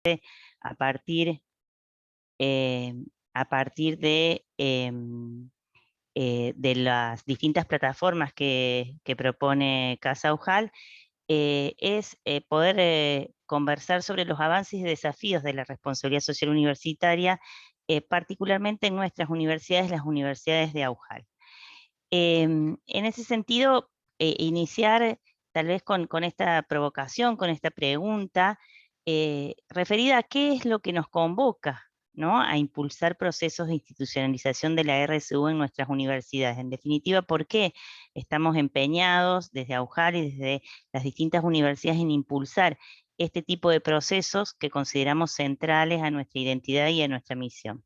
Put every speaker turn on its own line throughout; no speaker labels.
a partir, eh, a partir de las distintas plataformas que propone Casa Ujal, es poder conversar sobre los avances y desafíos de la responsabilidad social universitaria, particularmente en nuestras universidades, las universidades de Aujal. En ese sentido, iniciar tal vez con esta provocación, con esta pregunta, referida a qué es lo que nos convoca, ¿no?, a impulsar procesos de institucionalización de la RSU en nuestras universidades. En definitiva, ¿por qué estamos empeñados desde Aujal y desde las distintas universidades en impulsar este tipo de procesos que consideramos centrales a nuestra identidad y a nuestra misión?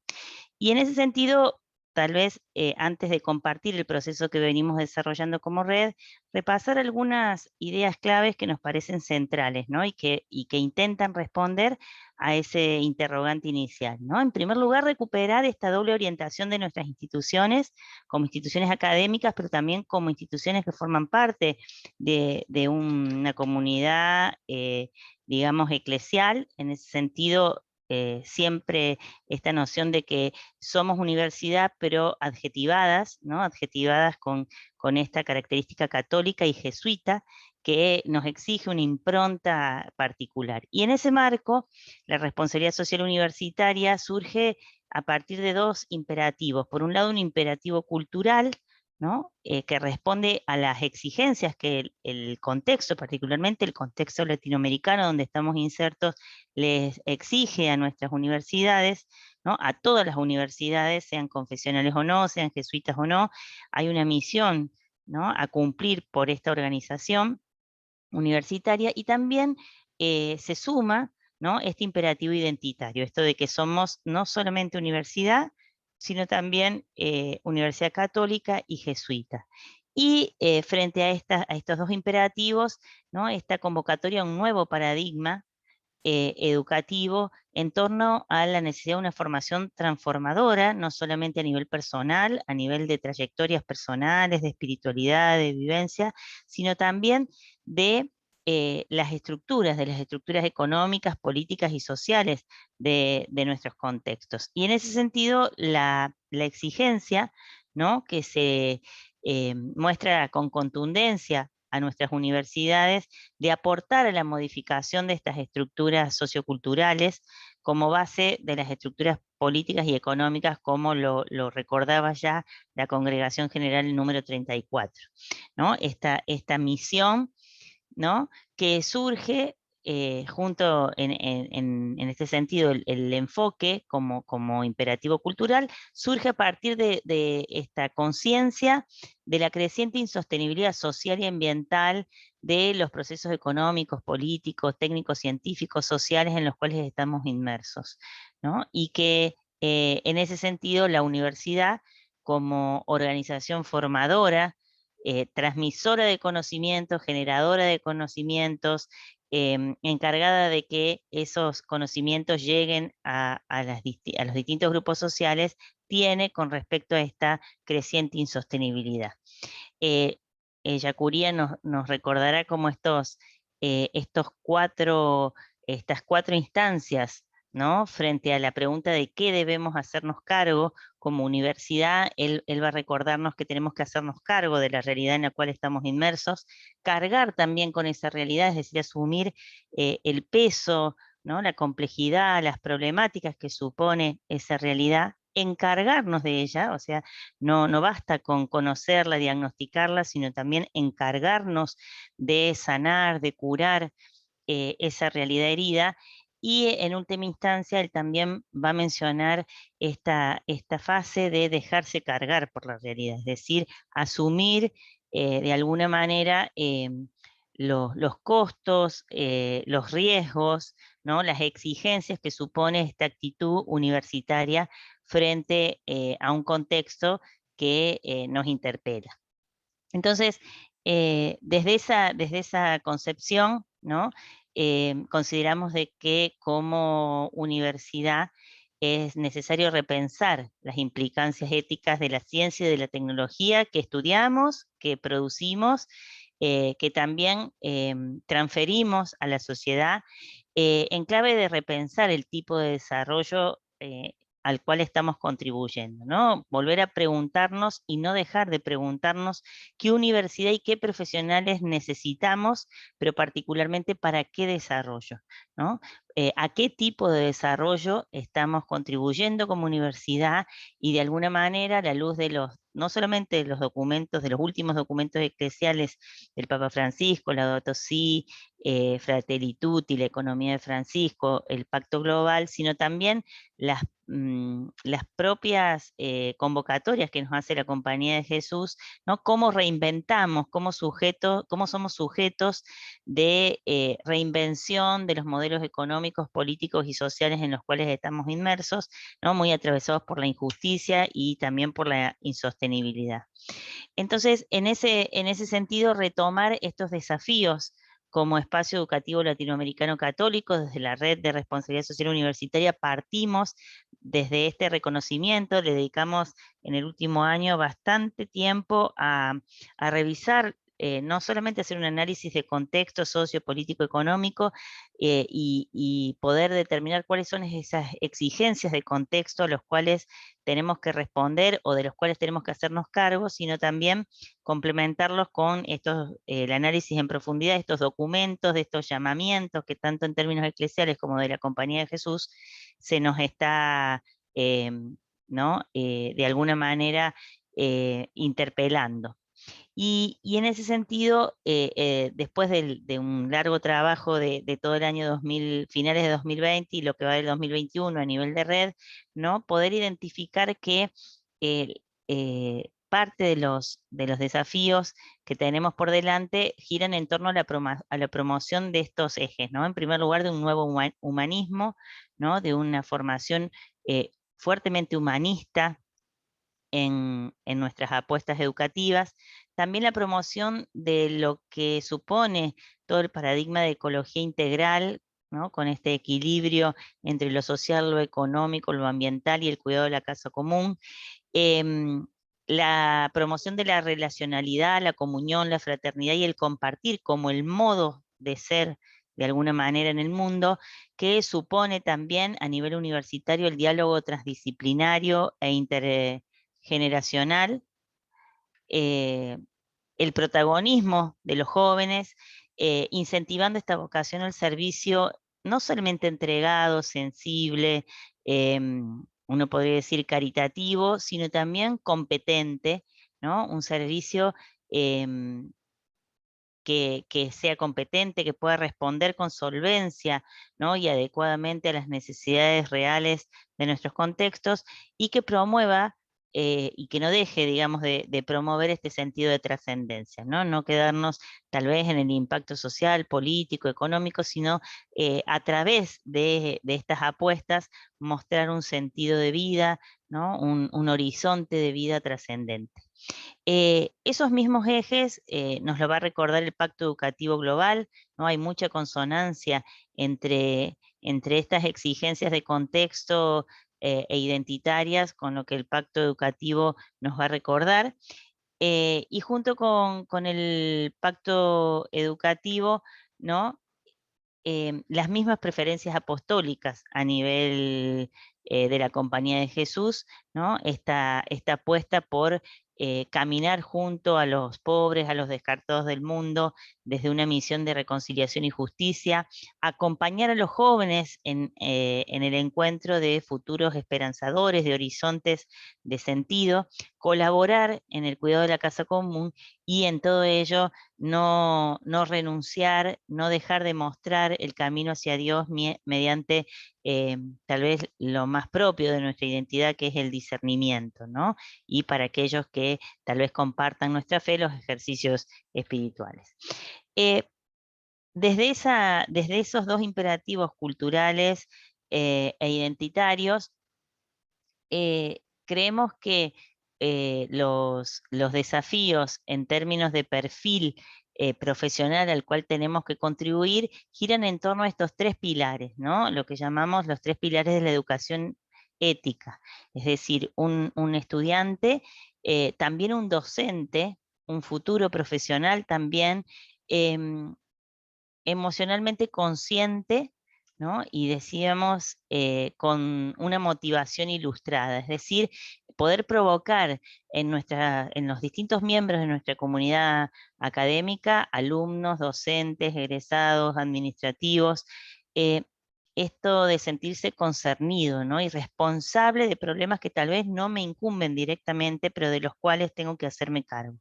Y en ese sentido, tal vez antes de compartir el proceso que venimos desarrollando como red, repasar algunas ideas claves que nos parecen centrales, ¿no?, y que intentan responder a ese interrogante inicial, ¿no? En primer lugar, recuperar esta doble orientación de nuestras instituciones, como instituciones académicas, pero también como instituciones que forman parte de una comunidad, digamos, eclesial. En ese sentido, siempre esta noción de que somos universidad, pero adjetivadas, ¿no?, adjetivadas con esta característica católica y jesuita que nos exige una impronta particular. Y en ese marco, la responsabilidad social universitaria surge a partir de dos imperativos. Por un lado, un imperativo cultural, ¿no?, que responde a las exigencias que el contexto, particularmente el contexto latinoamericano donde estamos insertos, les exige a nuestras universidades, ¿no?, a todas las universidades, sean confesionales o no, sean jesuitas o no. Hay una misión, ¿no?, a cumplir por esta organización universitaria, y también se suma, ¿no?, este imperativo identitario, esto de que somos no solamente universidad, sino también universidad católica y jesuita. Y frente a estos dos imperativos, ¿no?, esta convocatoria a un nuevo paradigma educativo en torno a la necesidad de una formación transformadora, no solamente a nivel personal, a nivel de trayectorias personales, de espiritualidad, de vivencia, sino también de de las estructuras económicas, políticas y sociales de nuestros contextos. Y en ese sentido, la exigencia, ¿no?, que se muestra con contundencia a nuestras universidades de aportar a la modificación de estas estructuras socioculturales como base de las estructuras políticas y económicas, como lo recordaba ya la Congregación General número 34, ¿no? Esta misión, ¿no?, que surge junto en este sentido, el enfoque como imperativo cultural, surge a partir de esta conciencia de la creciente insostenibilidad social y ambiental de los procesos económicos, políticos, técnicos, científicos, sociales en los cuales estamos inmersos, ¿no? Y que en ese sentido la universidad, como organización formadora, transmisora de conocimientos, generadora de conocimientos, encargada de que esos conocimientos lleguen a los distintos grupos sociales, tiene con respecto a esta creciente insostenibilidad. Eh, Yacuría nos recordará cómo estas cuatro instancias, ¿no?, frente a la pregunta de qué debemos hacernos cargo como universidad, él va a recordarnos que tenemos que hacernos cargo de la realidad en la cual estamos inmersos, cargar también con esa realidad, es decir, asumir el peso, ¿no?, la complejidad, las problemáticas que supone esa realidad, encargarnos de ella, o sea, no basta con conocerla, diagnosticarla, sino también encargarnos de sanar, de curar esa realidad herida. Y en última instancia, él también va a mencionar esta fase de dejarse cargar por la realidad, es decir, asumir de alguna manera los costos, los riesgos, ¿no?, las exigencias que supone esta actitud universitaria frente a un contexto que nos interpela. Entonces, desde esa concepción, ¿no?, consideramos de que como universidad es necesario repensar las implicancias éticas de la ciencia y de la tecnología que estudiamos, que producimos, que también transferimos a la sociedad, en clave de repensar el tipo de desarrollo al cual estamos contribuyendo, ¿no? Volver a preguntarnos y no dejar de preguntarnos qué universidad y qué profesionales necesitamos, pero particularmente para qué desarrollo, ¿no? A qué tipo de desarrollo estamos contribuyendo como universidad, y de alguna manera a la luz de no solamente de los documentos, de los últimos documentos eclesiales del Papa Francisco, Laudato Si, Fratelli Tutti, la economía de Francisco, el Pacto Global, sino también las propias convocatorias que nos hace la Compañía de Jesús, ¿no? Cómo reinventamos, cómo somos sujetos de reinvención de los modelos económicos, políticos y sociales en los cuales estamos inmersos, ¿no? Muy atravesados por la injusticia y también por la insostenibilidad. Entonces, en ese sentido, retomar estos desafíos como espacio educativo latinoamericano católico, desde la Red de Responsabilidad Social Universitaria, partimos desde este reconocimiento, le dedicamos en el último año bastante tiempo a revisar, no solamente hacer un análisis de contexto sociopolítico económico, y poder determinar cuáles son esas exigencias de contexto a los cuales tenemos que responder o de los cuales tenemos que hacernos cargo, sino también complementarlos con el análisis en profundidad de estos documentos, de estos llamamientos que tanto en términos eclesiales como de la Compañía de Jesús se nos está, ¿no? De alguna manera interpelando. Y en ese sentido, después de un largo trabajo de todo el año 2000, finales de 2020 y lo que va del 2021 a nivel de red, ¿no? Poder identificar que parte de los desafíos que tenemos por delante giran en torno a la promoción de estos ejes, ¿no? En primer lugar, de un nuevo humanismo, ¿no? De una formación fuertemente humanista en nuestras apuestas educativas, también la promoción de lo que supone todo el paradigma de ecología integral, ¿no? Con este equilibrio entre lo social, lo económico, lo ambiental y el cuidado de la casa común. La promoción de la relacionalidad, la comunión, la fraternidad y el compartir como el modo de ser de alguna manera en el mundo, que supone también a nivel universitario el diálogo transdisciplinario e intergeneracional, el protagonismo de los jóvenes, incentivando esta vocación al servicio, no solamente entregado, sensible, uno podría decir caritativo, sino también competente, ¿no? Un servicio que sea competente, que pueda responder con solvencia, ¿no? Y adecuadamente a las necesidades reales de nuestros contextos, y que promueva y que no deje, digamos, de promover este sentido de trascendencia, ¿no? No quedarnos tal vez en el impacto social, político, económico, sino a través de estas apuestas mostrar un sentido de vida, ¿no? Un horizonte de vida trascendente. Esos mismos ejes nos lo va a recordar el Pacto Educativo Global, ¿no? Hay mucha consonancia entre estas exigencias de contexto e identitarias con lo que el Pacto Educativo nos va a recordar. Y junto con el Pacto Educativo, ¿no? Las mismas preferencias apostólicas a nivel de la Compañía de Jesús, ¿no? Esta apuesta por caminar junto a los pobres, a los descartados del mundo, desde una misión de reconciliación y justicia, acompañar a los jóvenes en el encuentro de futuros esperanzadores, de horizontes de sentido, colaborar en el cuidado de la casa común, y en todo ello no renunciar, no dejar de mostrar el camino hacia Dios mediante tal vez lo más propio de nuestra identidad, que es el discernimiento, ¿no? Y para aquellos que tal vez compartan nuestra fe, los ejercicios espirituales. Desde esos dos imperativos culturales e identitarios, creemos que los desafíos en términos de perfil profesional al cual tenemos que contribuir giran en torno a estos tres pilares, ¿no? Lo que llamamos los tres pilares de la educación ética, es decir, un estudiante, también un docente, un futuro profesional también, emocionalmente consciente, ¿no? Y decíamos con una motivación ilustrada, es decir, poder provocar en los distintos miembros de nuestra comunidad académica, alumnos, docentes, egresados, administrativos, eh, esto de sentirse concernido, ¿no? Y responsable de problemas que tal vez no me incumben directamente, pero de los cuales tengo que hacerme cargo.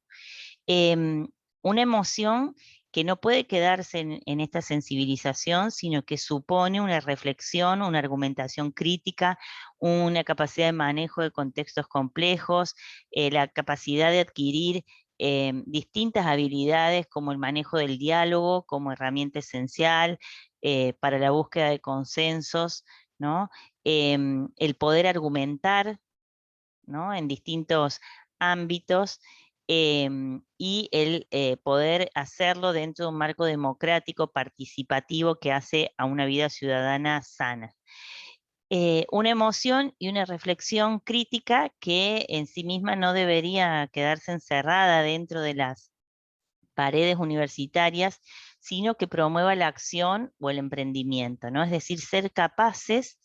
Em, una emoción que no puede quedarse en esta sensibilización, sino que supone una reflexión, una argumentación crítica, una capacidad de manejo de contextos complejos, la capacidad de adquirir distintas habilidades como el manejo del diálogo como herramienta esencial para la búsqueda de consensos, ¿no? El poder argumentar, ¿no? En distintos ámbitos, y el poder hacerlo dentro de un marco democrático, participativo, que hace a una vida ciudadana sana. Una emoción y una reflexión crítica que en sí misma no debería quedarse encerrada dentro de las paredes universitarias, sino que promueva la acción o el emprendimiento, ¿no? Es decir, ser capaces,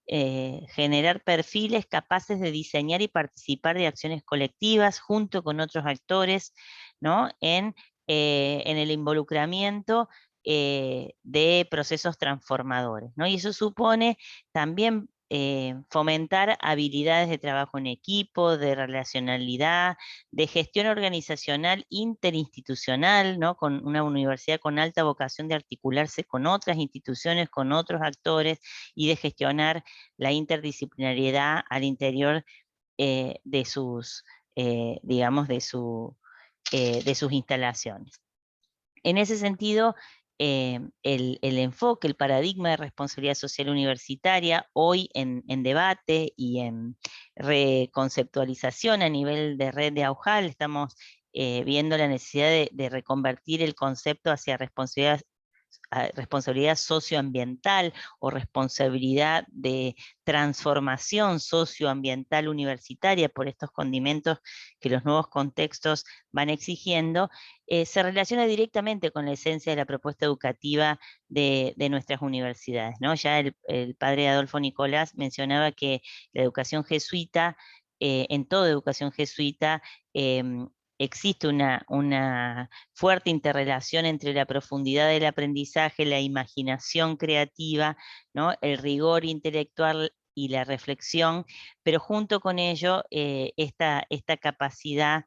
generar perfiles capaces de diseñar y participar de acciones colectivas junto con otros actores, ¿no? En el involucramiento de procesos transformadores, ¿no? Y eso supone también fomentar habilidades de trabajo en equipo, de relacionalidad, de gestión organizacional interinstitucional, ¿no? Con una universidad con alta vocación de articularse con otras instituciones, con otros actores y de gestionar la interdisciplinariedad al interior de sus, digamos, de sus instalaciones. En ese sentido, el enfoque, el paradigma de responsabilidad social universitaria, hoy en debate y en reconceptualización a nivel de red de AUJAL, estamos viendo la necesidad de reconvertir el concepto hacia responsabilidad socioambiental o responsabilidad de transformación socioambiental universitaria por estos condimentos que los nuevos contextos van exigiendo, se relaciona directamente con la esencia de la propuesta educativa de nuestras universidades, ¿no? Ya el padre Adolfo Nicolás mencionaba que la educación jesuita, en toda educación jesuita, existe una fuerte interrelación entre la profundidad del aprendizaje, la imaginación creativa, ¿no? El rigor intelectual y la reflexión, pero junto con ello esta capacidad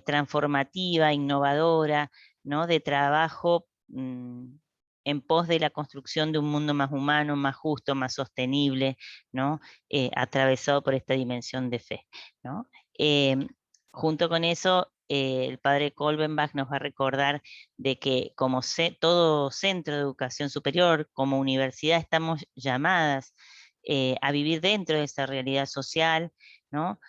transformativa, innovadora, ¿no? De trabajo en pos de la construcción de un mundo más humano, más justo, más sostenible, ¿no? Atravesado por esta dimensión de fe, ¿no? Junto con eso, el padre Kolbenbach nos va a recordar de que como todo centro de educación superior, como universidad, estamos llamadas a vivir dentro de esa realidad social, ¿no?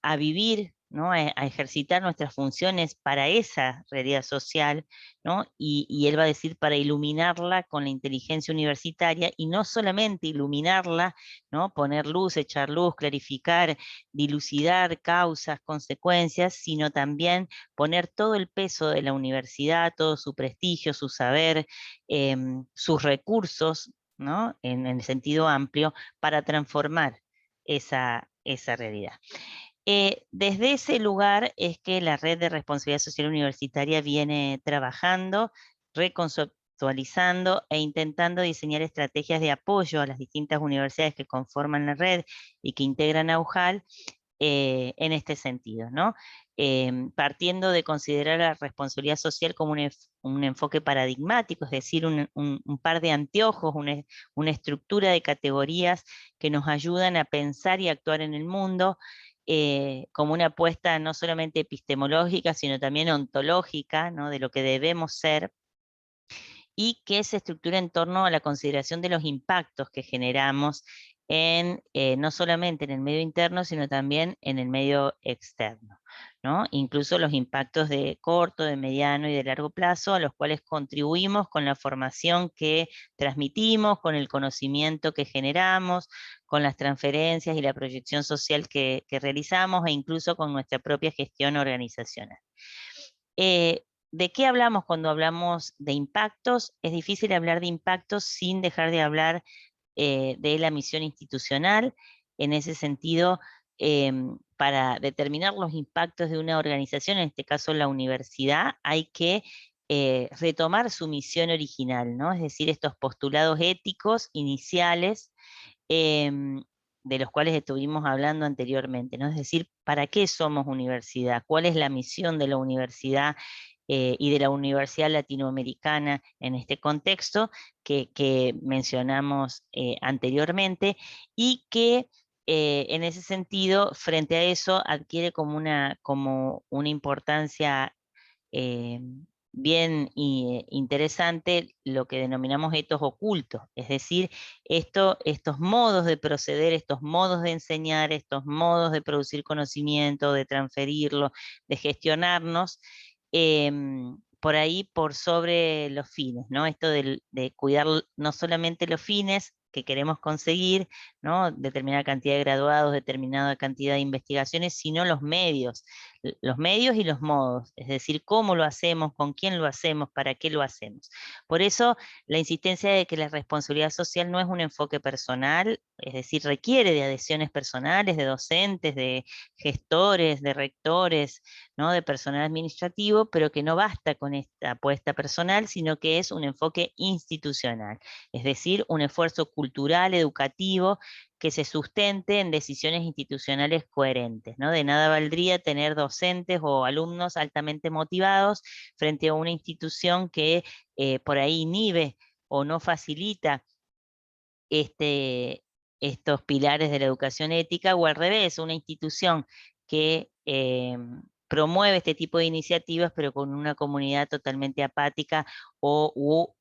A vivir, ¿no? A ejercitar nuestras funciones para esa realidad social, ¿no? Y él va a decir para iluminarla con la inteligencia universitaria, y no solamente iluminarla, ¿no? Poner luz, echar luz, clarificar, dilucidar causas, consecuencias, sino también poner todo el peso de la universidad, todo su prestigio, su saber, sus recursos, ¿no? En el sentido amplio, para transformar esa realidad. Desde ese lugar es que la Red de Responsabilidad Social Universitaria viene trabajando, reconceptualizando e intentando diseñar estrategias de apoyo a las distintas universidades que conforman la red y que integran a UJAL en este sentido, ¿no? Partiendo de considerar la responsabilidad social como un enfoque paradigmático, es decir, un par de anteojos, una estructura de categorías que nos ayudan a pensar y actuar en el mundo, como una apuesta no solamente epistemológica, sino también ontológica, ¿no? De lo que debemos ser, y que se estructura en torno a la consideración de los impactos que generamos no solamente en el medio interno, sino también en el medio externo, ¿no? Incluso los impactos de corto, de mediano y de largo plazo, a los cuales contribuimos con la formación que transmitimos, con el conocimiento que generamos, con las transferencias y la proyección social que realizamos, e incluso con nuestra propia gestión organizacional. ¿de qué hablamos cuando hablamos de impactos? Es difícil hablar de impactos sin dejar de hablar de la misión institucional. En ese sentido, para determinar los impactos de una organización, en este caso la universidad, hay que retomar su misión original, ¿no? Es decir, estos postulados éticos iniciales, em, de los cuales estuvimos hablando anteriormente, ¿no? Es decir, ¿para qué somos universidad? ¿Cuál es la misión de la universidad y de la Universidad Latinoamericana en este contexto que mencionamos anteriormente? Y que en ese sentido, frente a eso, adquiere como una importancia eh, bien interesante lo que denominamos etos ocultos, es decir, estos modos de proceder, estos modos de enseñar, estos modos de producir conocimiento, de transferirlo, de gestionarnos, por ahí por sobre los fines, ¿no? Esto de cuidar no solamente los fines que queremos conseguir, ¿no? Determinada cantidad de graduados, determinada cantidad de investigaciones, sino los medios y los modos, es decir, cómo lo hacemos, con quién lo hacemos, para qué lo hacemos. Por eso, la insistencia de que la responsabilidad social no es un enfoque personal, es decir, requiere de adhesiones personales, de docentes, de gestores, de rectores, ¿no? De personal administrativo, pero que no basta con esta apuesta personal, sino que es un enfoque institucional, es decir, un esfuerzo cultural, educativo, que se sustente en decisiones institucionales coherentes, ¿no? De nada valdría tener docentes o alumnos altamente motivados frente a una institución que por ahí inhibe o no facilita estos pilares de la educación ética, o al revés, una institución que promueve este tipo de iniciativas, pero con una comunidad totalmente apática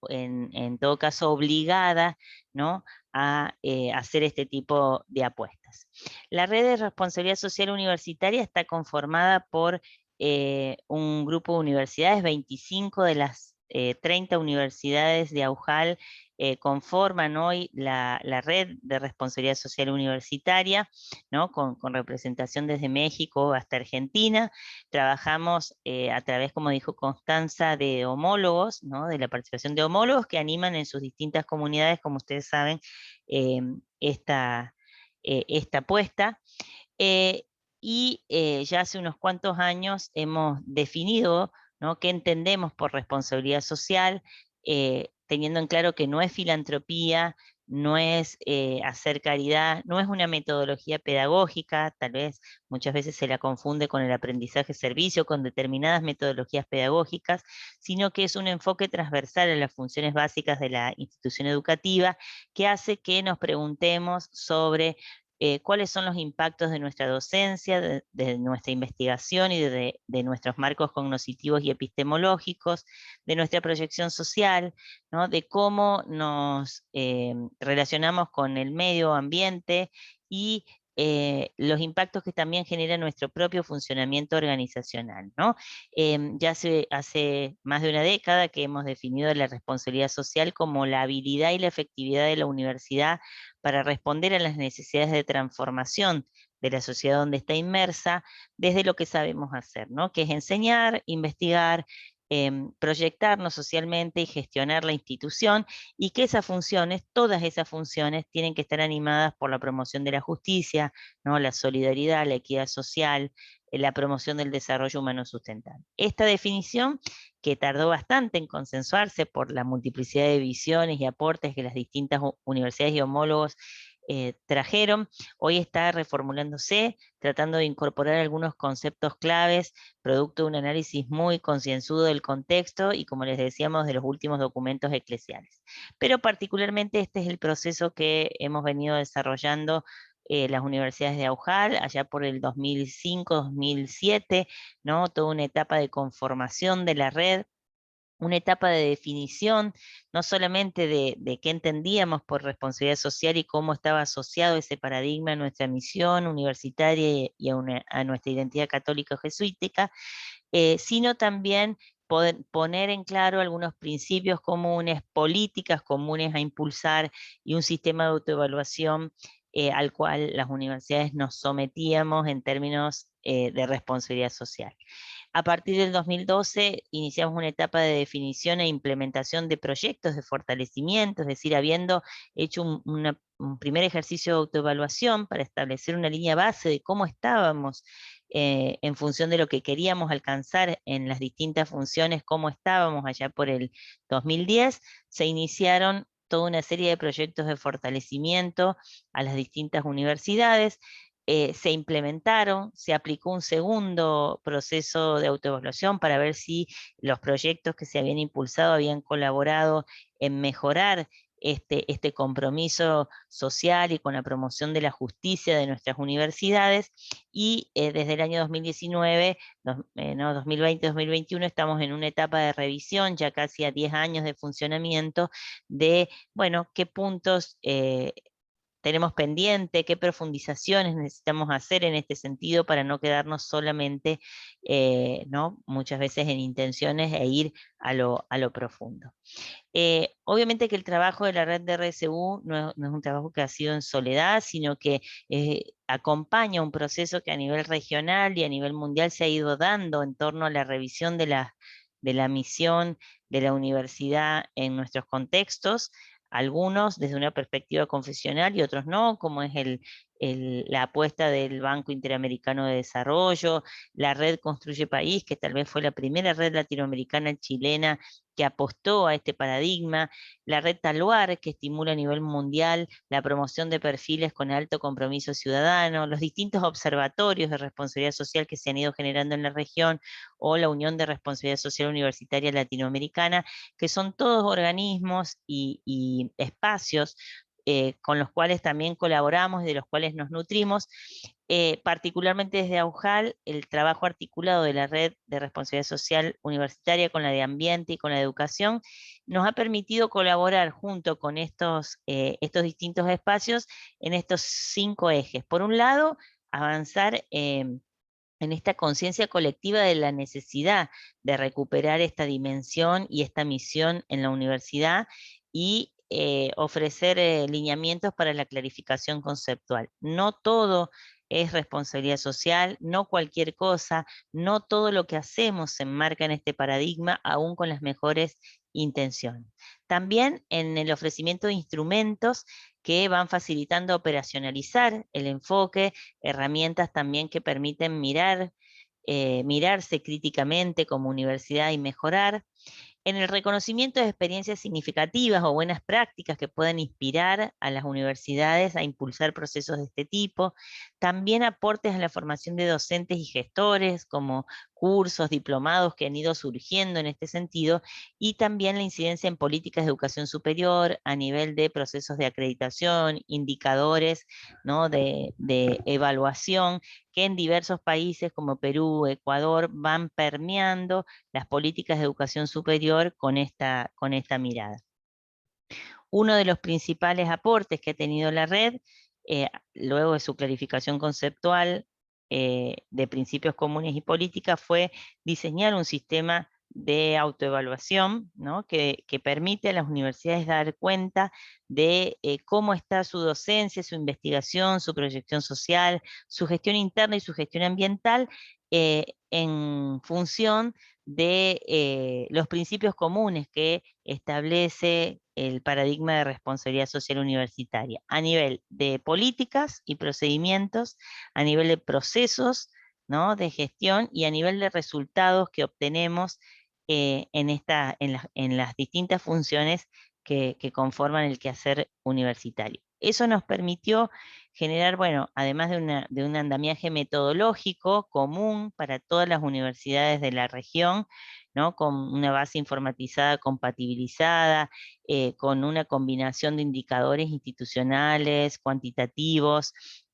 en todo caso obligada, ¿no? a hacer este tipo de apuestas. La red de responsabilidad social universitaria está conformada por un grupo de universidades, 25 de las 30 universidades de AUJAL conforman hoy la red de responsabilidad social universitaria, ¿no? con representación desde México hasta Argentina. Trabajamos a través, como dijo Constanza, de homólogos, ¿no? De la participación de homólogos que animan en sus distintas comunidades, como ustedes saben, eh, esta, esta apuesta. Eh, ya hace unos cuantos años hemos definido, ¿no? qué entendemos por responsabilidad social, teniendo en claro que no es filantropía, no es hacer caridad, no es una metodología pedagógica, tal vez muchas veces se la confunde con el aprendizaje servicio, con determinadas metodologías pedagógicas, sino que es un enfoque transversal a las funciones básicas de la institución educativa, que hace que nos preguntemos sobre cuáles son los impactos de nuestra docencia, de nuestra investigación y de nuestros marcos cognitivos y epistemológicos, de nuestra proyección social, ¿no? De cómo nos relacionamos con el medio ambiente y los impactos que también genera nuestro propio funcionamiento organizacional, ¿no? Ya hace más de una década que hemos definido la responsabilidad social como la habilidad y la efectividad de la universidad para responder a las necesidades de transformación de la sociedad donde está inmersa, desde lo que sabemos hacer, ¿no? Que es enseñar, investigar, proyectarnos socialmente y gestionar la institución, y que esas funciones, todas esas funciones, tienen que estar animadas por la promoción de la justicia, ¿no? La solidaridad, la equidad social, la promoción del desarrollo humano sustentable. Esta definición, que tardó bastante en consensuarse por la multiplicidad de visiones y aportes que las distintas universidades y homólogos trajeron, hoy está reformulándose, tratando de incorporar algunos conceptos claves, producto de un análisis muy concienzudo del contexto y, como les decíamos, de los últimos documentos eclesiales. Pero particularmente este es el proceso que hemos venido desarrollando las universidades de AUJAL, allá por el 2005-2007, ¿no? Toda una etapa de conformación de la red, una etapa de definición, no solamente de qué entendíamos por responsabilidad social y cómo estaba asociado ese paradigma a nuestra misión universitaria y a nuestra identidad católica jesuítica, sino también poner en claro algunos principios comunes, políticas comunes a impulsar y un sistema de autoevaluación al cual las universidades nos sometíamos en términos de responsabilidad social. A partir del 2012 iniciamos una etapa de definición e implementación de proyectos de fortalecimiento, es decir, habiendo hecho un primer ejercicio de autoevaluación para establecer una línea base de cómo estábamos en función de lo que queríamos alcanzar en las distintas funciones, cómo estábamos allá por el 2010, se iniciaron toda una serie de proyectos de fortalecimiento a las distintas universidades. Se implementaron, se aplicó un segundo proceso de autoevaluación para ver si los proyectos que se habían impulsado habían colaborado en mejorar este compromiso social y con la promoción de la justicia de nuestras universidades, y desde el año 2019, 2020-2021, estamos en una etapa de revisión, ya casi a 10 años de funcionamiento, de, bueno, qué puntos tenemos pendiente, qué profundizaciones necesitamos hacer en este sentido para no quedarnos solamente, ¿no? muchas veces en intenciones e ir a lo profundo. Obviamente que el trabajo de la red de RSU no es un trabajo que ha sido en soledad, sino que acompaña un proceso que a nivel regional y a nivel mundial se ha ido dando en torno a la revisión de la misión de la universidad en nuestros contextos, algunos desde una perspectiva confesional y otros no, como es la apuesta del Banco Interamericano de Desarrollo, la red Construye País, que tal vez fue la primera red latinoamericana chilena que apostó a este paradigma, la red Taluar, que estimula a nivel mundial la promoción de perfiles con alto compromiso ciudadano, los distintos observatorios de responsabilidad social que se han ido generando en la región, o la Unión de Responsabilidad Social Universitaria Latinoamericana, que son todos organismos y espacios con los cuales también colaboramos y de los cuales nos nutrimos. Particularmente desde AUJAL, el trabajo articulado de la red de responsabilidad social universitaria con la de ambiente y con la de educación nos ha permitido colaborar junto con estos distintos espacios en estos 5 ejes. Por un lado, avanzar en esta conciencia colectiva de la necesidad de recuperar esta dimensión y esta misión en la universidad, y ofrecer lineamientos para la clarificación conceptual. No todo es responsabilidad social, no cualquier cosa, no todo lo que hacemos se enmarca en este paradigma, aún con las mejores intenciones. También en el ofrecimiento de instrumentos que van facilitando operacionalizar el enfoque, herramientas también que permiten mirarse críticamente como universidad y mejorar, en el reconocimiento de experiencias significativas o buenas prácticas que pueden inspirar a las universidades a impulsar procesos de este tipo, también aportes a la formación de docentes y gestores, como cursos, diplomados que han ido surgiendo en este sentido, y también la incidencia en políticas de educación superior a nivel de procesos de acreditación, indicadores, ¿no? de evaluación, que en diversos países como Perú, Ecuador, van permeando las políticas de educación superior con esta mirada. Uno de los principales aportes que ha tenido la red, luego de su clarificación conceptual de principios comunes y políticas, fue diseñar un sistema de autoevaluación, ¿no? que permite a las universidades dar cuenta de cómo está su docencia, su investigación, su proyección social, su gestión interna y su gestión ambiental, en función de los principios comunes que establece el paradigma de responsabilidad social universitaria, a nivel de políticas y procedimientos, a nivel de procesos, ¿no? de gestión, y a nivel de resultados que obtenemos en las distintas funciones que conforman el quehacer universitario. Eso nos permitió generar, bueno, además de un andamiaje metodológico común para todas las universidades de la región, ¿no? con una base informatizada compatibilizada, con una combinación de indicadores institucionales, cuantitativos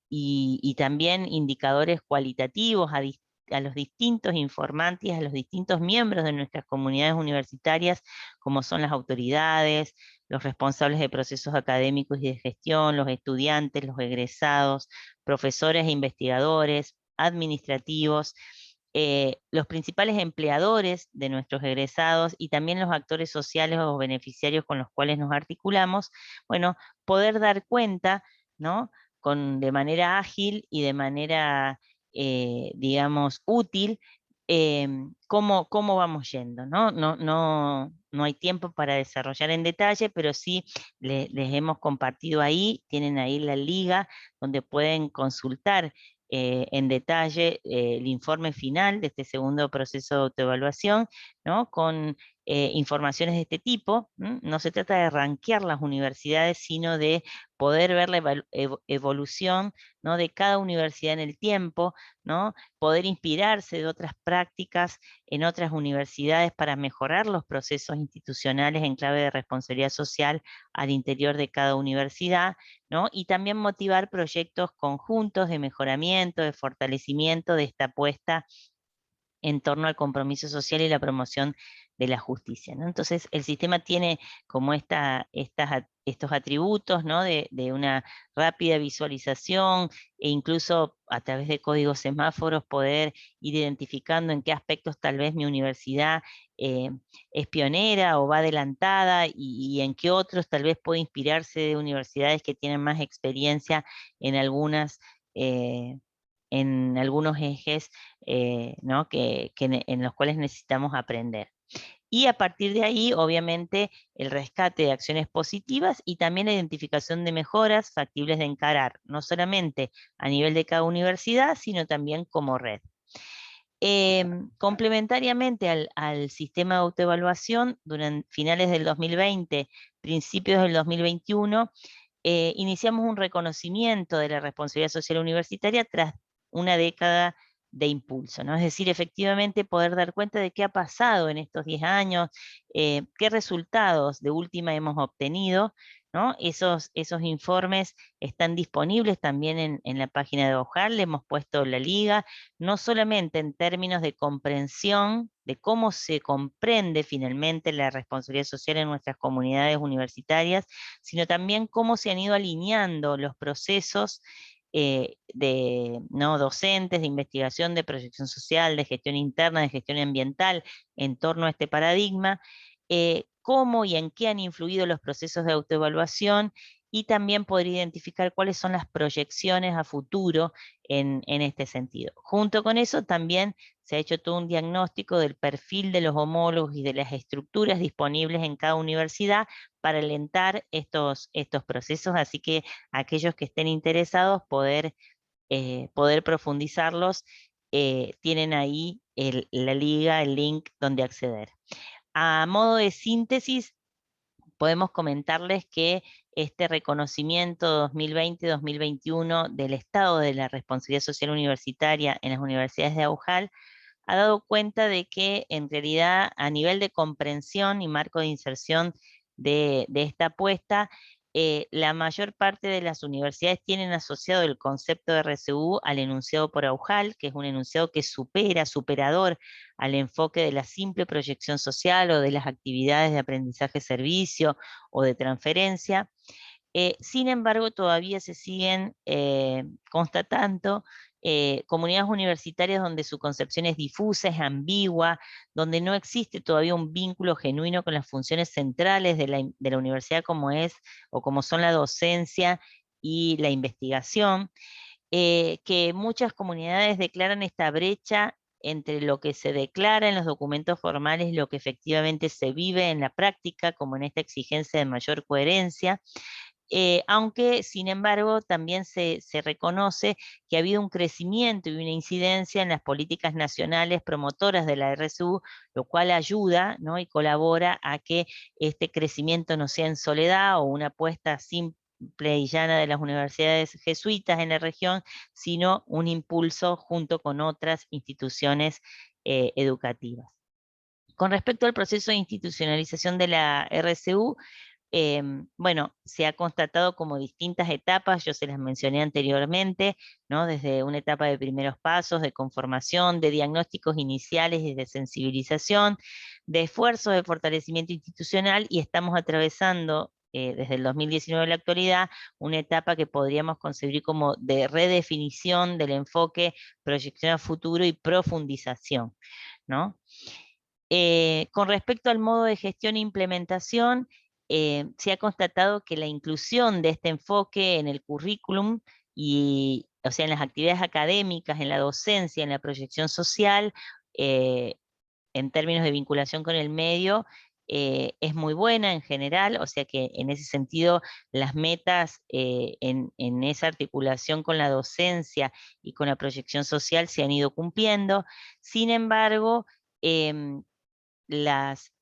y también indicadores cualitativos a los distintos informantes, a los distintos miembros de nuestras comunidades universitarias, como son las autoridades, los responsables de procesos académicos y de gestión, los estudiantes, los egresados, profesores e investigadores, administrativos, los principales empleadores de nuestros egresados y también los actores sociales o beneficiarios con los cuales nos articulamos, bueno, poder dar cuenta, ¿no? de manera ágil y de manera, digamos, útil, cómo vamos yendo, ¿no? No hay tiempo para desarrollar en detalle, pero sí les hemos compartido ahí, tienen ahí la liga donde pueden consultar en detalle el informe final de este segundo proceso de autoevaluación, ¿no? Con informaciones de este tipo. No se trata de rankear las universidades, sino de poder ver la evolución, ¿no? De cada universidad en el tiempo, ¿no? Poder inspirarse de otras prácticas en otras universidades para mejorar los procesos institucionales en clave de responsabilidad social al interior de cada universidad, ¿no? Y también motivar proyectos conjuntos de mejoramiento, de fortalecimiento de esta apuesta en torno al compromiso social y la promoción de la justicia, ¿no? Entonces, el sistema tiene como estos atributos, ¿no? De una rápida visualización e incluso a través de códigos semáforos poder ir identificando en qué aspectos tal vez mi universidad es pionera o va adelantada y en qué otros tal vez puede inspirarse de universidades que tienen más experiencia en eh, en algunos ejes, ¿no? En los cuales necesitamos aprender. Y a partir de ahí, obviamente, el rescate de acciones positivas y también la identificación de mejoras factibles de encarar, no solamente a nivel de cada universidad, sino también como red. Complementariamente al sistema de autoevaluación, durante finales del 2020, principios del 2021, iniciamos un reconocimiento de la responsabilidad social universitaria tras una década de impulso, ¿no? Es decir, efectivamente poder dar cuenta de qué ha pasado en estos 10 años, qué resultados de última hemos obtenido, ¿no? Esos informes están disponibles también en la página de OJAL, le hemos puesto la liga, no solamente en términos de comprensión de cómo se comprende finalmente la responsabilidad social en nuestras comunidades universitarias, sino también cómo se han ido alineando los procesos ¿no? docentes, de investigación, de proyección social, de gestión interna, de gestión ambiental, en torno a este paradigma, cómo y en qué han influido los procesos de autoevaluación y también poder identificar cuáles son las proyecciones a futuro en este sentido. Junto con eso también se ha hecho todo un diagnóstico del perfil de los homólogos y de las estructuras disponibles en cada universidad para alentar estos procesos, así que aquellos que estén interesados poder profundizarlos, tienen ahí la liga, el link donde acceder. A modo de síntesis, podemos comentarles que este reconocimiento 2020-2021 del estado de la responsabilidad social universitaria en las universidades de AUJAL ha dado cuenta de que en realidad a nivel de comprensión y marco de inserción de esta apuesta, la mayor parte de las universidades tienen asociado el concepto de RCU al enunciado por AUJAL, que es un enunciado que superador al enfoque de la simple proyección social o de las actividades de aprendizaje-servicio o de transferencia. Sin embargo, todavía se siguen constatando comunidades universitarias donde su concepción es difusa, es ambigua, donde no existe todavía un vínculo genuino con las funciones centrales de la universidad como es o como son la docencia y la investigación, que muchas comunidades declaran esta brecha entre lo que se declara en los documentos formales y lo que efectivamente se vive en la práctica, como en esta exigencia de mayor coherencia. Aunque, sin embargo, también se reconoce que ha habido un crecimiento y una incidencia en las políticas nacionales promotoras de la RSU, lo cual ayuda, ¿no? y colabora a que este crecimiento no sea en soledad o una apuesta simple y llana de las universidades jesuitas en la región, sino un impulso junto con otras instituciones educativas. Con respecto al proceso de institucionalización de la RSU, bueno, se ha constatado como distintas etapas, yo se las mencioné anteriormente, ¿no? Desde una etapa de primeros pasos, de conformación, de diagnósticos iniciales y de sensibilización, de esfuerzos de fortalecimiento institucional, y estamos atravesando desde el 2019 a la actualidad, una etapa que podríamos concebir como de redefinición del enfoque, proyección a futuro y profundización, ¿no? Con respecto al modo de gestión e implementación, se ha constatado que la inclusión de este enfoque en el currículum o sea, en las actividades académicas, en la docencia, en la proyección social, en términos de vinculación con el medio, es muy buena en general, o sea que en ese sentido las metas en esa articulación con la docencia y con la proyección social se han ido cumpliendo. Sin embargo, em, las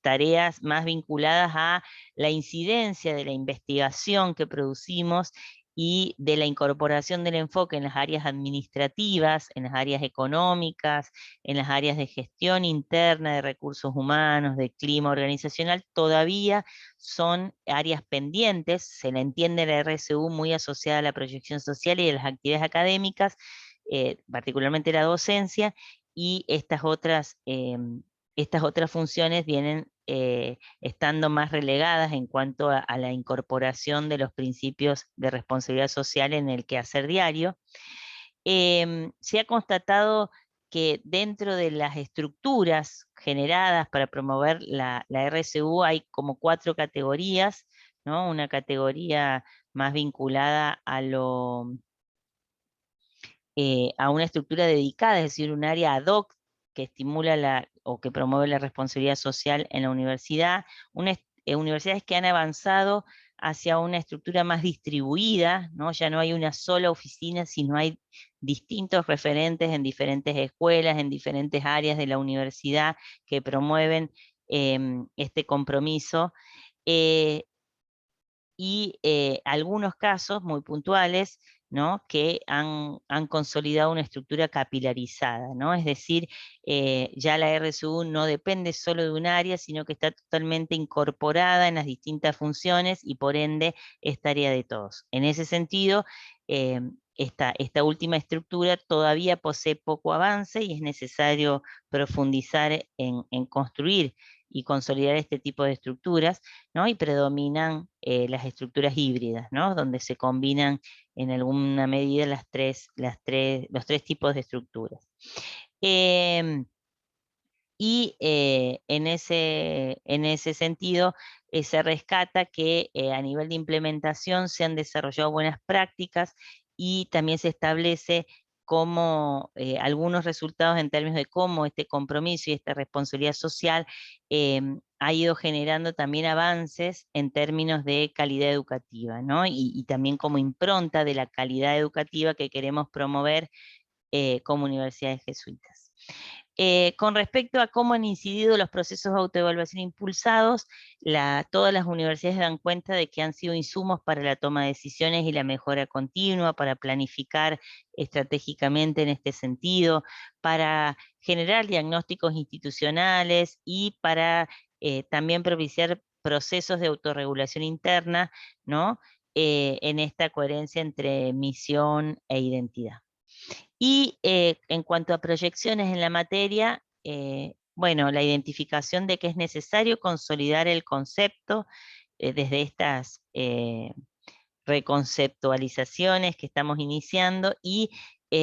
tareas más vinculadas a la incidencia de la investigación que producimos y de la incorporación del enfoque en las áreas administrativas, en las áreas económicas, en las áreas de gestión interna, de recursos humanos, de clima organizacional, todavía son áreas pendientes. Se la entiende la RSU muy asociada a la proyección social y a las actividades académicas, particularmente la docencia, y estas otras funciones vienen estando más relegadas en cuanto a la incorporación de los principios de responsabilidad social en el quehacer diario. Se ha constatado que dentro de las estructuras generadas para promover la RSU hay como 4 categorías, ¿no? Una categoría más vinculada a una estructura dedicada, es decir, un área ad hoc que estimula o que promueve la responsabilidad social en la universidad, universidades que han avanzado hacia una estructura más distribuida, ¿no? Ya no hay una sola oficina, sino hay distintos referentes en diferentes escuelas, en diferentes áreas de la universidad que promueven este compromiso. Y algunos casos muy puntuales, ¿no? Que han consolidado una estructura capilarizada, ¿no? Es decir, ya la RSU no depende solo de un área, sino que está totalmente incorporada en las distintas funciones y por ende es tarea de todos. En ese sentido, eh, esta última estructura todavía posee poco avance y es necesario profundizar en construir y consolidar este tipo de estructuras, ¿no? Y predominan las estructuras híbridas, ¿no? Donde se combinan en alguna medida los tres tipos de estructuras. Y en ese sentido se rescata que a nivel de implementación se han desarrollado buenas prácticas y también se establece cómo algunos resultados en términos de cómo este compromiso y esta responsabilidad social ha ido generando también avances en términos de calidad educativa, ¿no? Y también como impronta de la calidad educativa que queremos promover como universidades jesuitas. Con respecto a cómo han incidido los procesos de autoevaluación impulsados, todas las universidades dan cuenta de que han sido insumos para la toma de decisiones y la mejora continua, para planificar estratégicamente en este sentido, para generar diagnósticos institucionales y para también propiciar procesos de autorregulación interna, ¿no? En esta coherencia entre misión e identidad. Y en cuanto a proyecciones en la materia, bueno, la identificación de que es necesario consolidar el concepto desde estas reconceptualizaciones que estamos iniciando y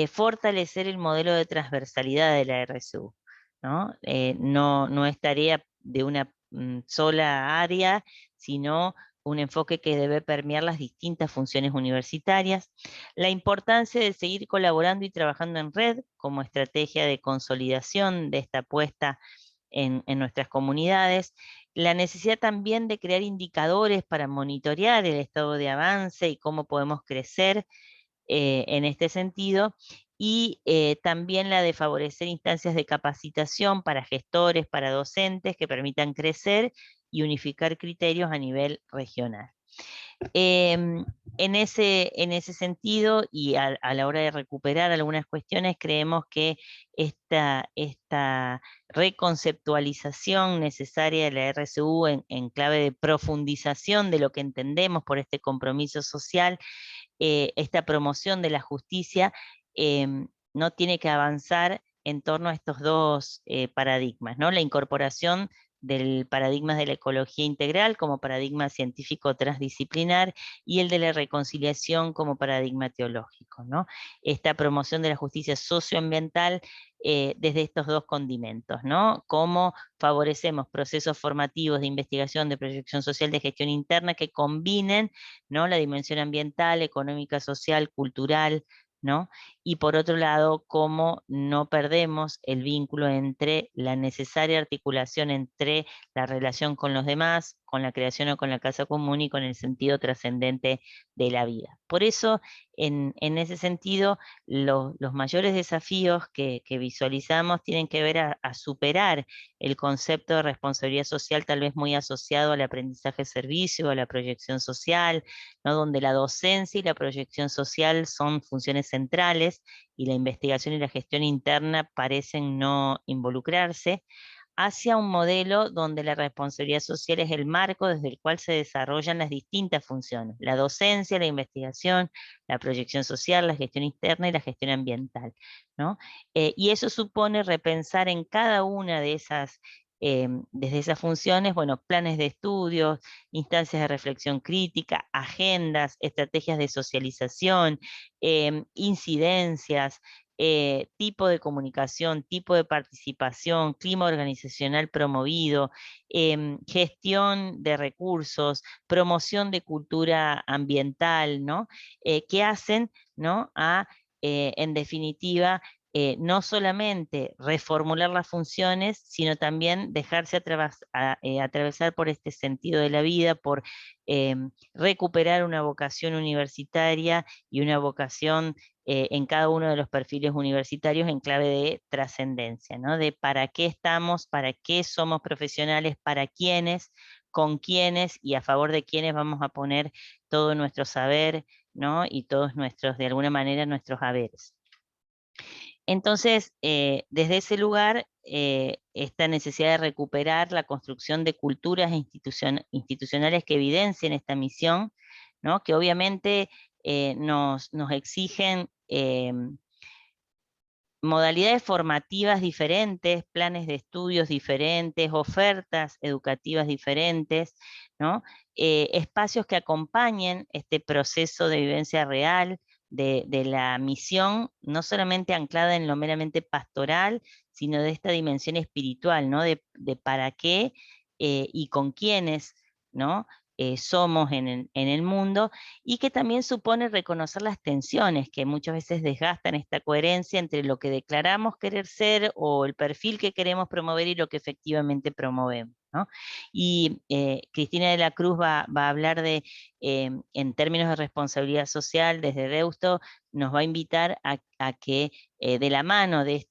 fortalecer el modelo de transversalidad de la RSU, ¿no? No es tarea de una sola área, sino un enfoque que debe permear las distintas funciones universitarias, la importancia de seguir colaborando y trabajando en red como estrategia de consolidación de esta apuesta en nuestras comunidades, la necesidad también de crear indicadores para monitorear el estado de avance y cómo podemos crecer en este sentido, y también la de favorecer instancias de capacitación para gestores, para docentes que permitan crecer y unificar criterios a nivel regional. En ese sentido, y a la hora de recuperar algunas cuestiones, creemos que esta reconceptualización necesaria de la RSU en clave de profundización de lo que entendemos por este compromiso social, esta promoción de la justicia, no tiene que avanzar en torno a estos dos paradigmas, ¿no? La incorporación del paradigma de la ecología integral como paradigma científico transdisciplinar y el de la reconciliación como paradigma teológico, ¿no? Esta promoción de la justicia socioambiental desde estos dos condimentos, ¿no? Cómo favorecemos procesos formativos de investigación, de proyección social, de gestión interna que combinen, ¿no? La dimensión ambiental, económica, social, cultural, ¿no? Y por otro lado, cómo no perdemos el vínculo entre la necesaria articulación entre la relación con los demás, con la creación o con la casa común y con el sentido trascendente de la vida. Por eso, en ese sentido, los mayores desafíos que visualizamos tienen que ver a superar el concepto de responsabilidad social, tal vez muy asociado al aprendizaje servicio, a la proyección social, ¿no? Donde la docencia y la proyección social son funciones centrales y la investigación y la gestión interna parecen no involucrarse, hacia un modelo donde la responsabilidad social es el marco desde el cual se desarrollan las distintas funciones: la docencia, la investigación, la proyección social, la gestión interna y la gestión ambiental, ¿no? Y eso supone repensar en cada una de esas, desde esas funciones, bueno, planes de estudios, instancias de reflexión crítica, agendas, estrategias de socialización, incidencias, tipo de comunicación, tipo de participación, clima organizacional promovido, gestión de recursos, promoción de cultura ambiental, ¿no? Que hacen, ¿no? En definitiva, no solamente reformular las funciones, sino también dejarse atravesar por este sentido de la vida, por recuperar una vocación universitaria y una vocación en cada uno de los perfiles universitarios en clave de trascendencia, ¿no? De para qué estamos, para qué somos profesionales, para quiénes, con quiénes y a favor de quiénes vamos a poner todo nuestro saber, ¿no? Y todos nuestros, de alguna manera, nuestros haberes. Entonces, desde ese lugar, esta necesidad de recuperar la construcción de culturas institucionales que evidencien esta misión, ¿no? Que obviamente nos exigen modalidades formativas diferentes, planes de estudios diferentes, ofertas educativas diferentes, ¿no? Espacios que acompañen este proceso de vivencia real de la misión, no solamente anclada en lo meramente pastoral, sino de esta dimensión espiritual, ¿no? De para qué y con quiénes, ¿no? Somos en el mundo, y que también supone reconocer las tensiones que muchas veces desgastan esta coherencia entre lo que declaramos querer ser o el perfil que queremos promover y lo que efectivamente promovemos, ¿no? Y Cristina de la Cruz va a hablar de, en términos de responsabilidad social, desde Deusto, nos va a invitar a que de la mano de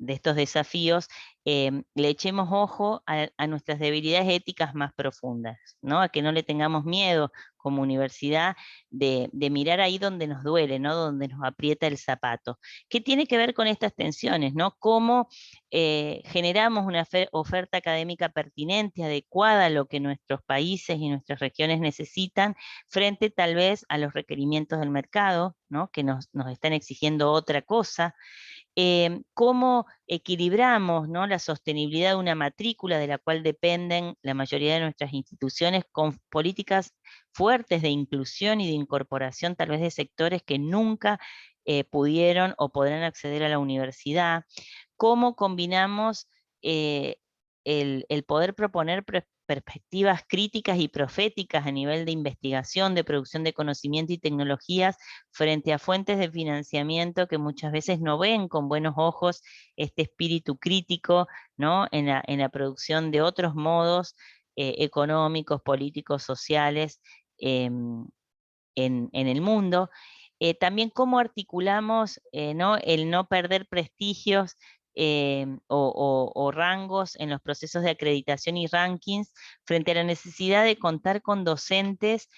estos desafíos, le echemos ojo a nuestras debilidades éticas más profundas, ¿no? A que no le tengamos miedo como universidad de mirar ahí donde nos duele, ¿no? Donde nos aprieta el zapato. ¿Qué tiene que ver con estas tensiones, ¿no? Cómo generamos una oferta académica pertinente, adecuada a lo que nuestros países y nuestras regiones necesitan, frente tal vez a los requerimientos del mercado, ¿no? Que nos están exigiendo otra cosa. Cómo equilibramos, ¿no? La sostenibilidad de una matrícula de la cual dependen la mayoría de nuestras instituciones, con políticas fuertes de inclusión y de incorporación tal vez de sectores que nunca pudieron o podrán acceder a la universidad. Cómo combinamos eh, el poder proponer perspectivas críticas y proféticas a nivel de investigación, de producción de conocimiento y tecnologías, frente a fuentes de financiamiento que muchas veces no ven con buenos ojos este espíritu crítico, ¿no? En la producción de otros modos económicos, políticos, sociales en el mundo. También cómo articulamos, ¿no? El no perder prestigios o rangos en los procesos de acreditación y rankings, frente a la necesidad de contar con docentes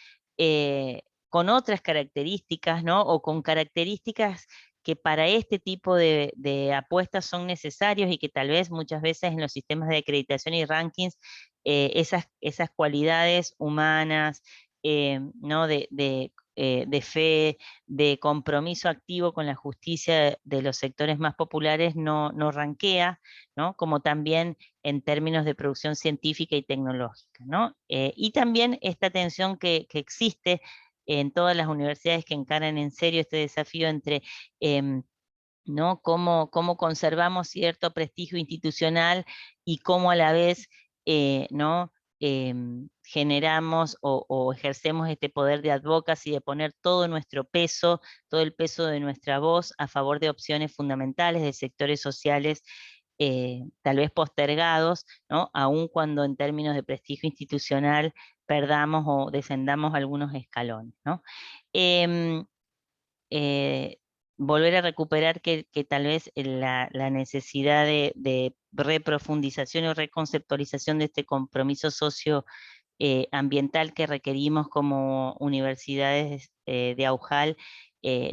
con otras características, ¿no? O con características que para este tipo de apuestas son necesarios, y que tal vez muchas veces en los sistemas de acreditación y rankings esas cualidades humanas, ¿no? De fe, de compromiso activo con la justicia de los sectores más populares no rankea, ¿no? Como también en términos de producción científica y tecnológica, ¿no? Y también esta tensión que existe en todas las universidades que encaran en serio este desafío entre ¿no? Cómo conservamos cierto prestigio institucional y cómo a la vez, ¿no? generamos o ejercemos este poder de advocacy, de poner todo nuestro peso, todo el peso de nuestra voz a favor de opciones fundamentales de sectores sociales tal vez postergados, ¿no? Aun cuando en términos de prestigio institucional perdamos o descendamos algunos escalones, ¿no? Em, eh, Volver a recuperar que tal vez la necesidad de reprofundización o reconceptualización de este compromiso socio ambiental que requerimos como universidades de Aujal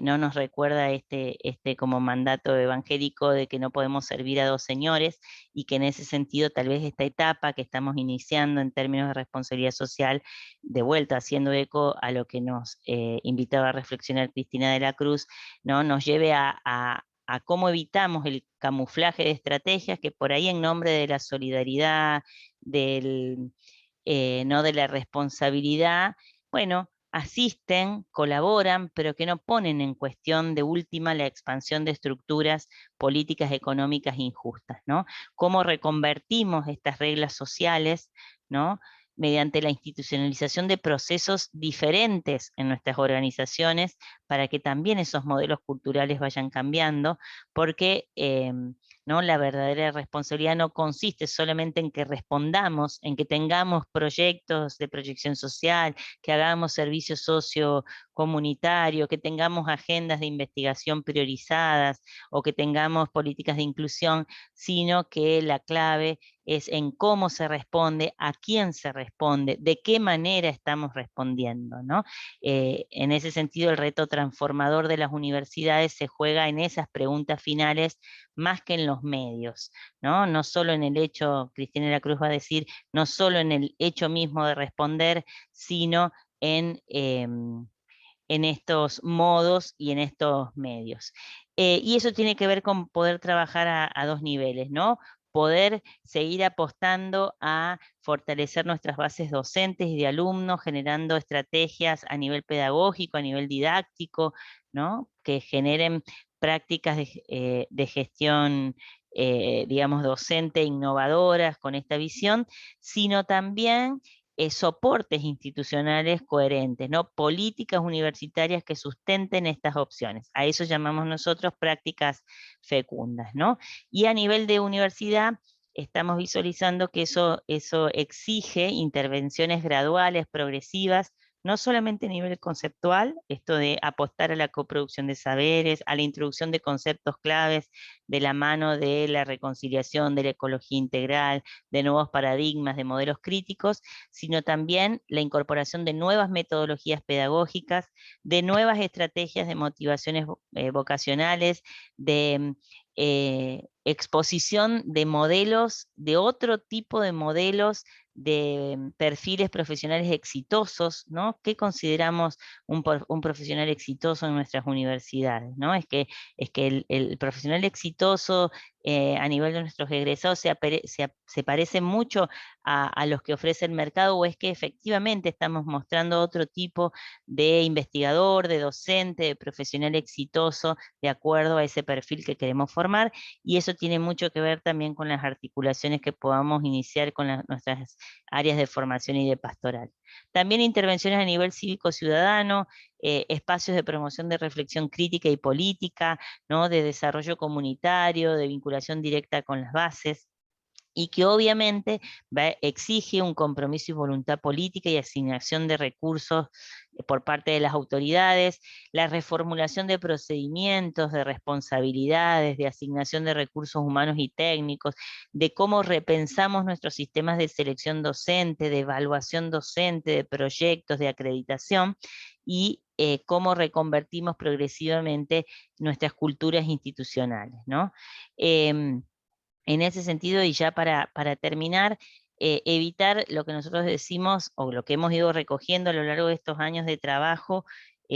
no nos recuerda este como mandato evangélico de que no podemos servir a dos señores, y que en ese sentido tal vez esta etapa que estamos iniciando en términos de responsabilidad social, de vuelta haciendo eco a lo que nos invitaba a reflexionar Cristina de la Cruz, ¿no? Nos lleve a cómo evitamos el camuflaje de estrategias que por ahí en nombre de la solidaridad, no de la responsabilidad, bueno, asisten, colaboran, pero que no ponen en cuestión de última la expansión de estructuras políticas económicas injustas, ¿no? Cómo reconvertimos estas reglas sociales, ¿no? Mediante la institucionalización de procesos diferentes en nuestras organizaciones para que también esos modelos culturales vayan cambiando, porque ¿no? La verdadera responsabilidad no consiste solamente en que respondamos, en que tengamos proyectos de proyección social, que hagamos servicio sociocomunitario, que tengamos agendas de investigación priorizadas o que tengamos políticas de inclusión, sino que la clave es en cómo se responde, a quién se responde, de qué manera estamos respondiendo, ¿no? En ese sentido, el reto transformador de las universidades se juega en esas preguntas finales más que en los medios, ¿no? No solo en el hecho, Cristina de la Cruz va a decir, no solo en el hecho mismo de responder, sino en estos modos y en estos medios. Y eso tiene que ver con poder trabajar a dos niveles, ¿no? Poder seguir apostando a fortalecer nuestras bases docentes y de alumnos, generando estrategias a nivel pedagógico, a nivel didáctico, ¿no? Que generen prácticas de gestión, digamos, docente innovadoras con esta visión, sino también soportes institucionales coherentes, ¿no? Políticas universitarias que sustenten estas opciones. A eso llamamos nosotros prácticas fecundas, ¿no? Y a nivel de universidad, estamos visualizando que eso exige intervenciones graduales, progresivas, no solamente a nivel conceptual, esto de apostar a la coproducción de saberes, a la introducción de conceptos claves de la mano de la reconciliación, de la ecología integral, de nuevos paradigmas, de modelos críticos, sino también la incorporación de nuevas metodologías pedagógicas, de nuevas estrategias de motivaciones vocacionales, de exposición de modelos, de otro tipo de modelos de perfiles profesionales exitosos, ¿no? ¿Qué consideramos un profesional exitoso en nuestras universidades, ¿no? Es que el profesional exitoso a nivel de nuestros egresados se parece mucho a los que ofrece el mercado, o es que efectivamente estamos mostrando otro tipo de investigador, de docente, de profesional exitoso, de acuerdo a ese perfil que queremos formar, y eso tiene mucho que ver también con las articulaciones que podamos iniciar con nuestras áreas de formación y de pastoral. También intervenciones a nivel cívico-ciudadano, espacios de promoción de reflexión crítica y política, ¿no? De desarrollo comunitario, de vinculación directa con las bases, y que obviamente exige un compromiso y voluntad política y asignación de recursos por parte de las autoridades, la reformulación de procedimientos, de responsabilidades, de asignación de recursos humanos y técnicos, de cómo repensamos nuestros sistemas de selección docente, de evaluación docente, de proyectos, de acreditación, y cómo reconvertimos progresivamente nuestras culturas institucionales, ¿no? En ese sentido, y ya para terminar, evitar lo que nosotros decimos, o lo que hemos ido recogiendo a lo largo de estos años de trabajo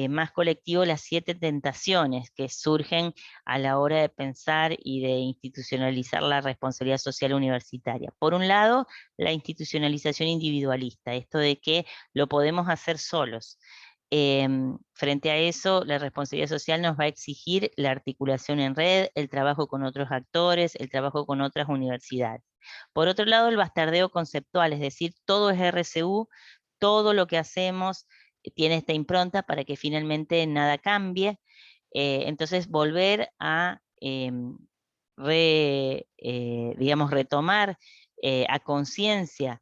más colectivo, las 7 tentaciones que surgen a la hora de pensar y de institucionalizar la responsabilidad social universitaria. Por un lado, la institucionalización individualista, esto de que lo podemos hacer solos. Frente a eso, la responsabilidad social nos va a exigir la articulación en red, el trabajo con otros actores, el trabajo con otras universidades. Por otro lado, el bastardeo conceptual, es decir, todo es RCU, todo lo que hacemos tiene esta impronta para que finalmente nada cambie. Entonces, volver a, digamos, retomar a conciencia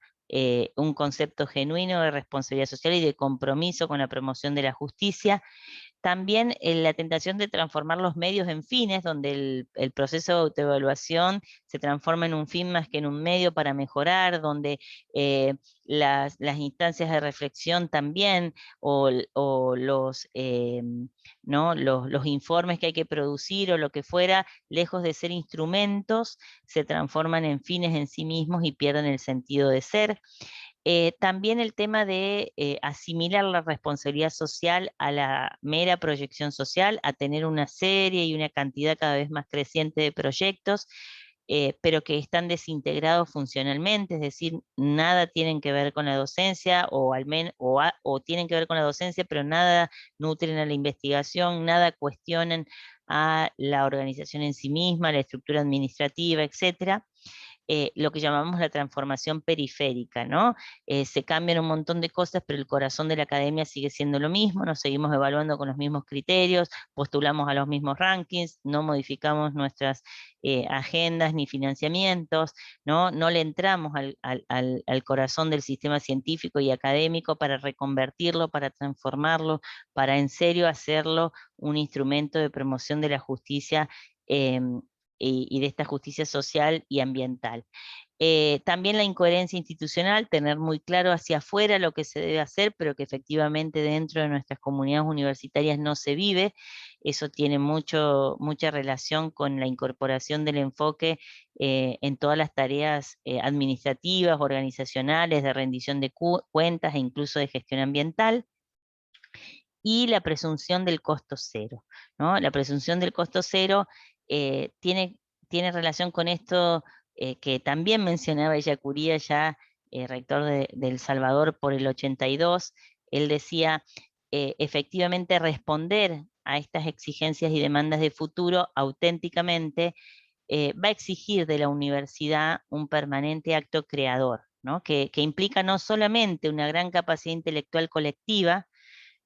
un concepto genuino de responsabilidad social y de compromiso con la promoción de la justicia. También la tentación de transformar los medios en fines, donde el proceso de autoevaluación se transforma en un fin más que en un medio para mejorar, donde las instancias de reflexión también, o ¿no? los informes que hay que producir o lo que fuera, lejos de ser instrumentos, se transforman en fines en sí mismos y pierden el sentido de ser. También el tema de asimilar la responsabilidad social a la mera proyección social, a tener una serie y una cantidad cada vez más creciente de proyectos, pero que están desintegrados funcionalmente, es decir, nada tienen que ver con la docencia, o tienen que ver con la docencia, pero nada nutren a la investigación, nada cuestionan a la organización en sí misma, la estructura administrativa, etcétera. Lo que llamamos la transformación periférica, ¿no? Se cambian un montón de cosas, pero el corazón de la academia sigue siendo lo mismo, nos seguimos evaluando con los mismos criterios, postulamos a los mismos rankings, no modificamos nuestras agendas ni financiamientos, ¿no? No le entramos al corazón del sistema científico y académico para reconvertirlo, para transformarlo, para en serio hacerlo un instrumento de promoción de la justicia y de esta justicia social y ambiental. También la incoherencia institucional, tener muy claro hacia afuera lo que se debe hacer, pero que efectivamente dentro de nuestras comunidades universitarias no se vive. Eso tiene mucha relación con la incorporación del enfoque en todas las tareas administrativas, organizacionales, de rendición de cuentas e incluso de gestión ambiental. Y la presunción del costo cero, ¿no? La presunción del costo cero tiene relación con esto que también mencionaba Ellacuría, ya rector de El Salvador por el 82. Él decía, efectivamente responder a estas exigencias y demandas de futuro auténticamente va a exigir de la universidad un permanente acto creador, ¿no? Que implica no solamente una gran capacidad intelectual colectiva,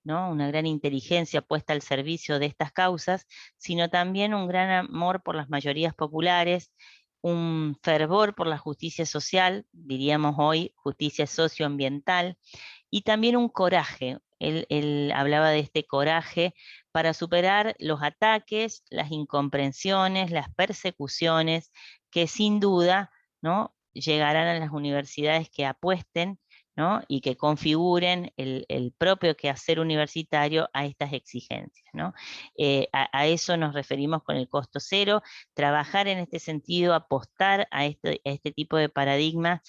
¿no? Una gran inteligencia puesta al servicio de estas causas, sino también un gran amor por las mayorías populares, un fervor por la justicia social, diríamos hoy justicia socioambiental, y también un coraje. Él hablaba de este coraje para superar los ataques, las incomprensiones, las persecuciones, que sin duda, ¿no?, llegarán a las universidades que apuesten, ¿no?, y que configuren el propio quehacer universitario a estas exigencias, ¿no? A eso nos referimos con el costo cero, trabajar en este sentido, apostar a este tipo de paradigmas,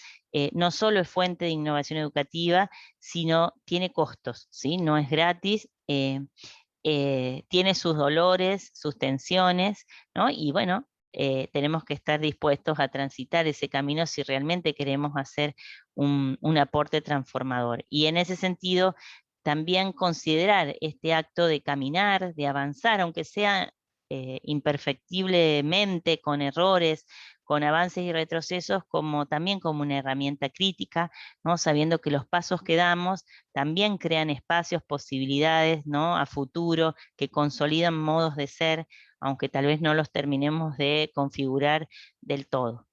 no solo es fuente de innovación educativa, sino tiene costos, ¿sí? No es gratis, tiene sus dolores, sus tensiones, ¿no? Y bueno, tenemos que estar dispuestos a transitar ese camino si realmente queremos hacer un aporte transformador. Y en ese sentido, también considerar este acto de caminar, de avanzar, aunque sea imperfectiblemente, con errores, con avances y retrocesos, también como una herramienta crítica, ¿no? Sabiendo que los pasos que damos también crean espacios, posibilidades, ¿no?, a futuro, que consolidan modos de ser, aunque tal vez no los terminemos de configurar del todo.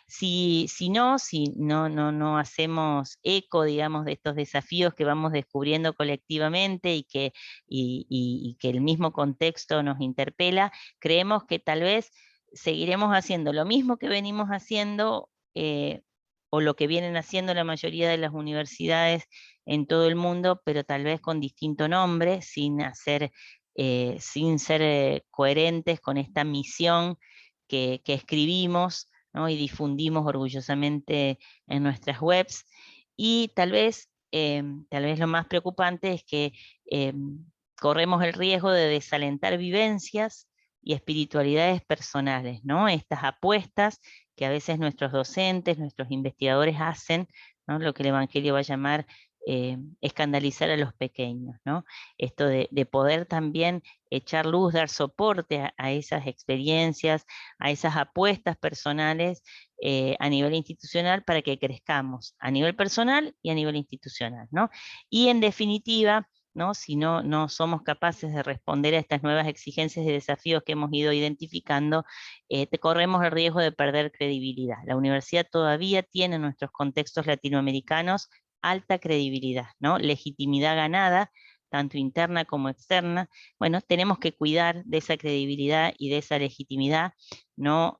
Si no hacemos eco, digamos, de estos desafíos que vamos descubriendo colectivamente y que el mismo contexto nos interpela, creemos que tal vez seguiremos haciendo lo mismo que venimos haciendo, o lo que vienen haciendo la mayoría de las universidades en todo el mundo, pero tal vez con distinto nombre, sin ser coherentes con esta misión que escribimos, ¿no?, y difundimos orgullosamente en nuestras webs. Y tal vez lo más preocupante es que corremos el riesgo de desalentar vivencias y espiritualidades personales, ¿no? Estas apuestas que a veces nuestros docentes, nuestros investigadores hacen, ¿no?, lo que el Evangelio va a llamar escandalizar a los pequeños, ¿no? Esto de poder también echar luz, dar soporte a esas experiencias, a esas apuestas personales a nivel institucional para que crezcamos a nivel personal y a nivel institucional, ¿no? Y en definitiva, ¿no? Si no somos capaces de responder a estas nuevas exigencias y desafíos que hemos ido identificando, corremos el riesgo de perder credibilidad. La universidad todavía tiene en nuestros contextos latinoamericanos alta credibilidad, ¿no? Legitimidad ganada, tanto interna como externa. Bueno, tenemos que cuidar de esa credibilidad y de esa legitimidad, no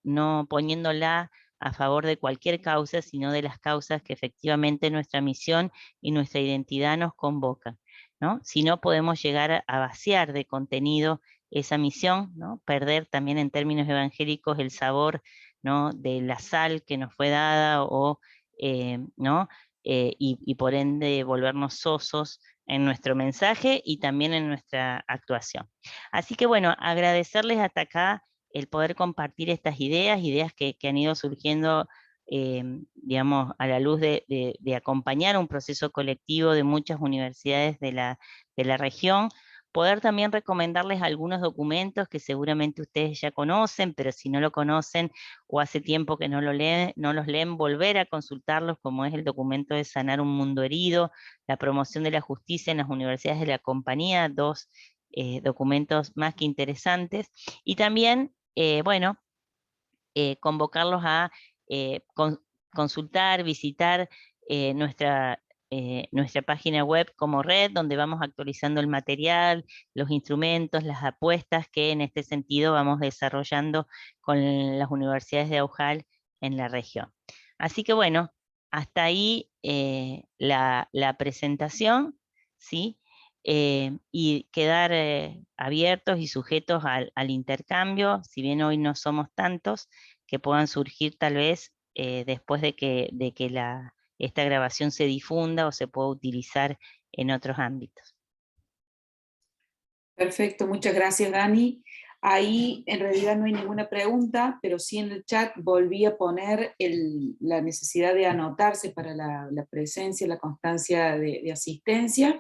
poniéndola a favor de cualquier causa, sino de las causas que efectivamente nuestra misión y nuestra identidad nos convocan, ¿no? Si no, podemos llegar a vaciar de contenido esa misión, ¿no? Perder también en términos evangélicos el sabor, ¿no? de la sal que nos fue dada, ¿no? Y por ende volvernos sosos en nuestro mensaje y también en nuestra actuación. Así que bueno, agradecerles hasta acá el poder compartir estas ideas que han ido surgiendo, digamos, a la luz de acompañar un proceso colectivo de muchas universidades de la región. Poder también recomendarles algunos documentos que seguramente ustedes ya conocen, pero si no lo conocen o hace tiempo que no los leen, volver a consultarlos, como es el documento de Sanar un Mundo Herido, la promoción de la justicia en las universidades de la compañía, dos documentos más que interesantes, y también, bueno, convocarlos a consultar, visitar nuestra página web como red, donde vamos actualizando el material, los instrumentos, las apuestas que en este sentido vamos desarrollando con las universidades de AUJAL en la región. Así que bueno, hasta ahí la presentación, ¿sí? Y quedar abiertos y sujetos al intercambio, si bien hoy no somos tantos, que puedan surgir tal vez después de que esta grabación se difunda o se pueda utilizar en otros ámbitos.
Perfecto, muchas gracias, Dani. Ahí en realidad no hay ninguna pregunta, pero sí en el chat volví a poner la necesidad de anotarse para la presencia, la constancia de asistencia,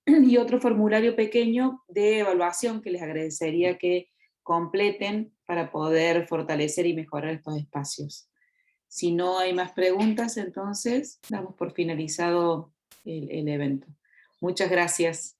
y otro formulario pequeño de evaluación que les agradecería que completen para poder fortalecer y mejorar estos espacios. Si no hay más preguntas, entonces damos por finalizado el evento. Muchas gracias.